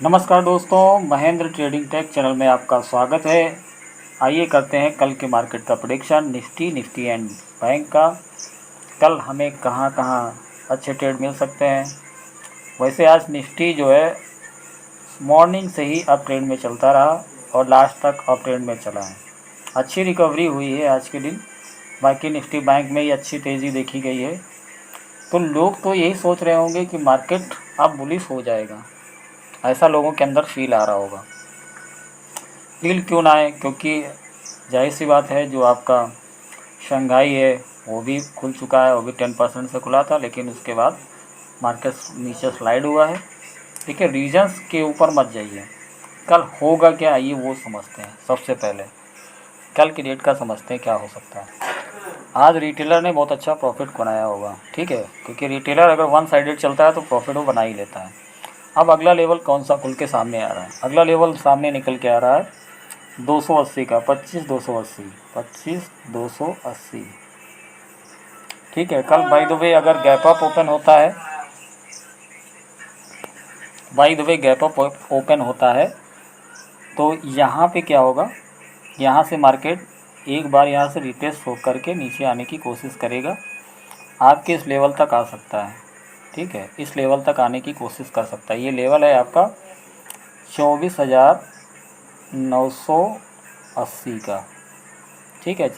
नमस्कार दोस्तों, Mahendra trading take channel में आपका स्वागत है। आइए करते हैं कल के मार्केट का प्रेडिक्शन निफ्टी एंड बैंक का। कल हमें कहां कहां अच्छे ट्रेड मिल सकते हैं। वैसे आज निफ्टी जो है मॉर्निंग से ही अप ट्रेंड में चलता रहा और लास्ट तक अप ट्रेंड में चला है। अच्छी रिकवरी हुई है आज के दिन। बाकी निफ्टी बैंक में ही अच्छी तेज़ी देखी गई है। तो लोग तो यही सोच रहे होंगे कि मार्केट अब बुलिश हो जाएगा, ऐसा लोगों के अंदर फील आ रहा होगा। फील क्यों ना आए, क्योंकि जाहिर सी बात है जो आपका शंघाई है वो भी खुल चुका है। वो भी 10% से खुला था, लेकिन उसके बाद मार्केट नीचे स्लाइड हुआ है। देखिए, रीजन्स के ऊपर मत जाइए। कल होगा क्या आइए वो समझते हैं। सबसे पहले कल की डेट का समझते हैं क्या हो सकता है। आज रिटेलर ने बहुत अच्छा प्रॉफिट बनाया होगा, ठीक है, क्योंकि रिटेलर अगर वन साइडेड चलता है तो प्रॉफिट वो बना ही लेता है। अब अगला लेवल कौन सा खुल के सामने आ रहा है? अगला लेवल सामने निकल के आ रहा है 280 का, 25,280, ठीक है। कल बाय द वे अगर गैप अप ओपन होता है, तो यहाँ पे क्या होगा, यहाँ से मार्केट एक बार यहाँ से रिटेस्ट हो करके नीचे आने की कोशिश करेगा। आपके इस लेवल तक आ सकता है, ठीक है, इस लेवल तक आने की कोशिश कर सकता है। ये लेवल है आपका 24,980 का, ठीक है।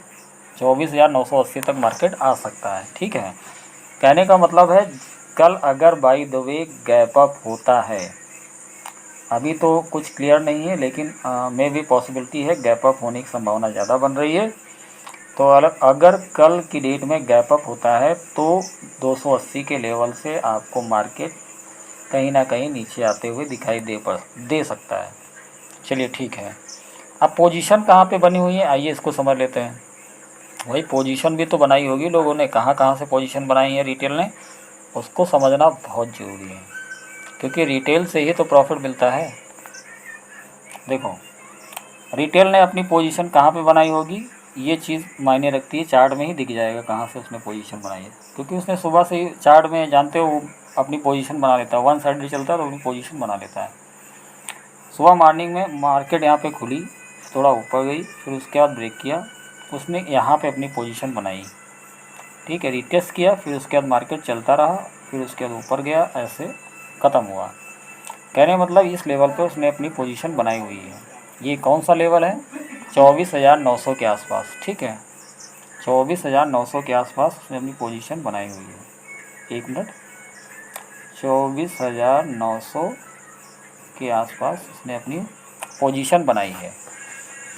24,980 तक मार्केट आ सकता है, ठीक है। कहने का मतलब है कल अगर by the way gap up होता है, अभी तो कुछ क्लियर नहीं है, लेकिन मे भी पॉसिबिलिटी है, गैप अप होने की संभावना ज़्यादा बन रही है। तो अगर कल की डेट में गैप अप होता है तो 280 के लेवल से आपको मार्केट कहीं ना कहीं नीचे आते हुए दिखाई दे सकता है। चलिए ठीक है। अब पोजीशन कहाँ पे बनी हुई है आइए इसको समझ लेते हैं। वही पोजीशन भी तो बनाई होगी लोगों ने, कहाँ कहाँ से पोजीशन बनाई है रिटेल ने, उसको समझना बहुत ज़रूरी है, क्योंकि रिटेल से ही तो प्रॉफिट मिलता है। देखो, रिटेल ने अपनी पोजीशन कहाँ पे बनाई होगी, ये चीज़ मायने रखती है। चार्ट में ही दिख जाएगा कहाँ से उसने पोजीशन बनाई है, क्योंकि उसने सुबह से ही चार्ट में, जानते हो, वो अपनी पोजीशन बना लेता है। वन साइड चलता है तो अपनी पोजीशन बना लेता है। सुबह मॉर्निंग में मार्केट यहाँ पे खुली, थोड़ा ऊपर गई, फिर उसके बाद ब्रेक किया, उसने यहाँ पे अपनी पोजीशन बनाई, ठीक है, रिटेस्ट किया, फिर उसके बाद मार्केट चलता रहा, फिर उसके बाद ऊपर गया, ऐसे ख़त्म हुआ। कहने मतलब इस लेवल पे उसने अपनी पोजीशन बनाई हुई है। ये कौन सा लेवल है? 24,900 के आसपास, ठीक है। 24,900 के आसपास उसने अपनी पोजीशन बनाई हुई है। एक मिनट, 24,900 के आसपास उसने अपनी पोजीशन बनाई है,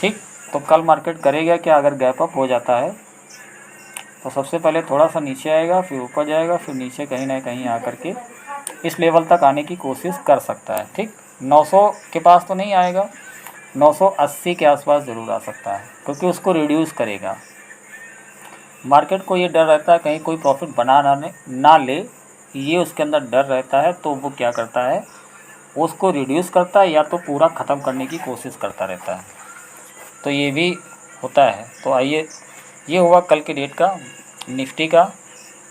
ठीक। तो कल मार्केट करेगा क्या अगर गैप अप हो जाता है? तो सबसे पहले थोड़ा सा नीचे आएगा, फिर ऊपर जाएगा, फिर नीचे कहीं ना कहीं आकर के इस लेवल तक आने की कोशिश कर सकता है, ठीक। 900 के पास तो नहीं आएगा, 980 के आसपास ज़रूर आ सकता है, क्योंकि उसको रिड्यूस करेगा। मार्केट को ये डर रहता है कहीं कोई प्रॉफिट बना ना ले, ये उसके अंदर डर रहता है। तो वो क्या करता है, उसको रिड्यूस करता है या तो पूरा ख़त्म करने की कोशिश करता रहता है। तो ये भी होता है। तो आइए, ये हुआ कल की डेट का निफ्टी का,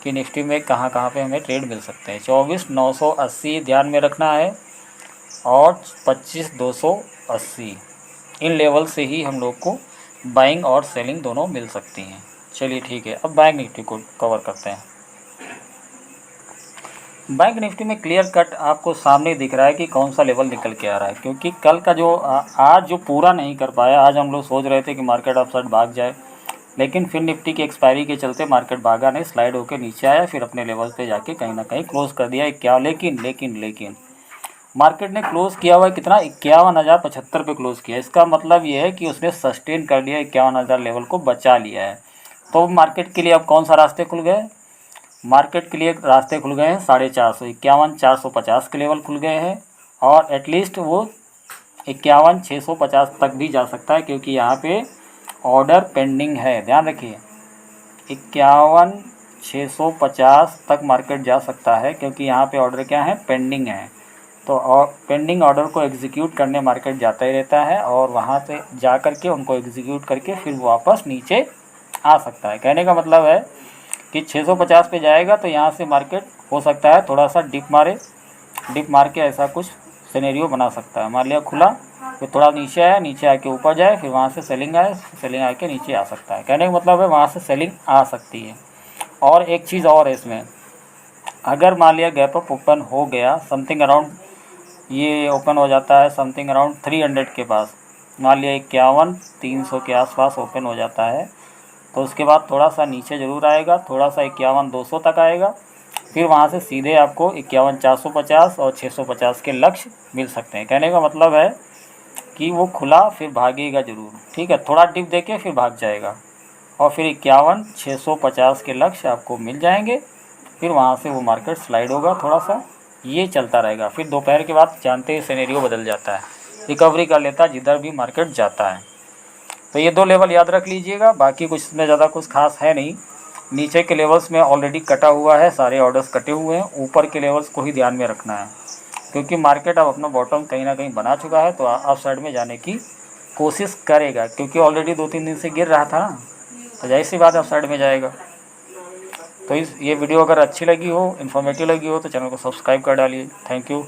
कि निफ्टी में कहाँ कहाँ पे हमें ट्रेड मिल सकते हैं। 24,980 ध्यान में रखना है, और 25,280, इन लेवल से ही हम लोग को बाइंग और सेलिंग दोनों मिल सकती हैं। चलिए ठीक है, अब बैंक निफ्टी को कवर करते हैं। बैंक निफ्टी में क्लियर कट आपको सामने दिख रहा है कि कौन सा लेवल निकल के आ रहा है, क्योंकि कल का जो आज जो पूरा नहीं कर पाया। आज हम लोग सोच रहे थे कि मार्केट अपसाइड भाग जाए, लेकिन फिर निफ्टी की एक्सपायरी के चलते मार्केट भागा नहीं, स्लाइड होकर नीचे आया, फिर अपने लेवल पे जाके कहीं ना कहीं क्लोज कर दिया। क्या लेकिन मार्केट ने क्लोज़ किया हुआ है कितना, 51,075 पे क्लोज़ किया। इसका मतलब ये है कि उसने सस्टेन कर लिया, 51,000 लेवल को बचा लिया है। तो मार्केट के लिए अब कौन सा रास्ते खुल गए? मार्केट के लिए रास्ते खुल गए हैं 450, 51,450 के लेवल खुल गए हैं, और एटलीस्ट वो 51,650 तक भी जा सकता है, क्योंकि यहाँ पे ऑर्डर पेंडिंग है। ध्यान रखिए, 51,650 तक मार्केट जा सकता है, क्योंकि यहाँ पे ऑर्डर क्या है, पेंडिंग है। तो पेंडिंग ऑर्डर को एग्जीक्यूट करने मार्केट जाता ही रहता है, और वहाँ पे जा कर के उनको एग्जीक्यूट करके फिर वापस नीचे आ सकता है। कहने का मतलब है कि 650 पे जाएगा तो यहाँ से मार्केट हो सकता है थोड़ा सा डिप मारे, डिप मार के ऐसा कुछ सिनेरियो बना सकता है। मान लिया खुला, फिर थोड़ा नीचे आया, नीचे आके ऊपर जाए, फिर वहाँ से सेलिंग आए, सेलिंग आके नीचे आ सकता है। कहने का मतलब है वहाँ से सेलिंग आ सकती है। और एक चीज़ और है इसमें, अगर मान लिया गैप अप ओपन हो गया समथिंग अराउंड, ये ओपन हो जाता है समथिंग अराउंड 300 के पास, मान लिया 51-300 के आसपास ओपन हो जाता है, तो उसके बाद थोड़ा सा नीचे ज़रूर आएगा, थोड़ा सा 51-200 तक आएगा, फिर वहाँ से सीधे आपको 51-450 और 650 के लक्ष्य मिल सकते हैं। कहने का मतलब है कि वो खुला फिर भागेगा ज़रूर, ठीक है, थोड़ा डिप देके फिर भाग जाएगा, और फिर 51-650 के लक्ष्य आपको मिल जाएंगे, फिर वहाँ से वो मार्केट स्लाइड होगा थोड़ा सा, ये चलता रहेगा। फिर दोपहर के बाद जानते ही सिनेरियो बदल जाता है, रिकवरी कर लेता है जिधर भी मार्केट जाता है। तो ये 2 लेवल याद रख लीजिएगा, बाकी कुछ इसमें ज़्यादा कुछ खास है नहीं। नीचे के लेवल्स में ऑलरेडी कटा हुआ है, सारे ऑर्डर्स कटे हुए हैं, ऊपर के लेवल्स को ही ध्यान में रखना है, क्योंकि मार्केट अब अपना बॉटम कहीं ना कहीं बना चुका है, तो अप साइड में जाने की कोशिश करेगा, क्योंकि ऑलरेडी 2-3 दिन से गिर रहा था ना, तो जाहिर सी बात अप साइड में जाएगा। तो ये वीडियो अगर अच्छी लगी हो, इन्फॉर्मेटिव लगी हो, तो चैनल को सब्सक्राइब कर डालिए। Thank you.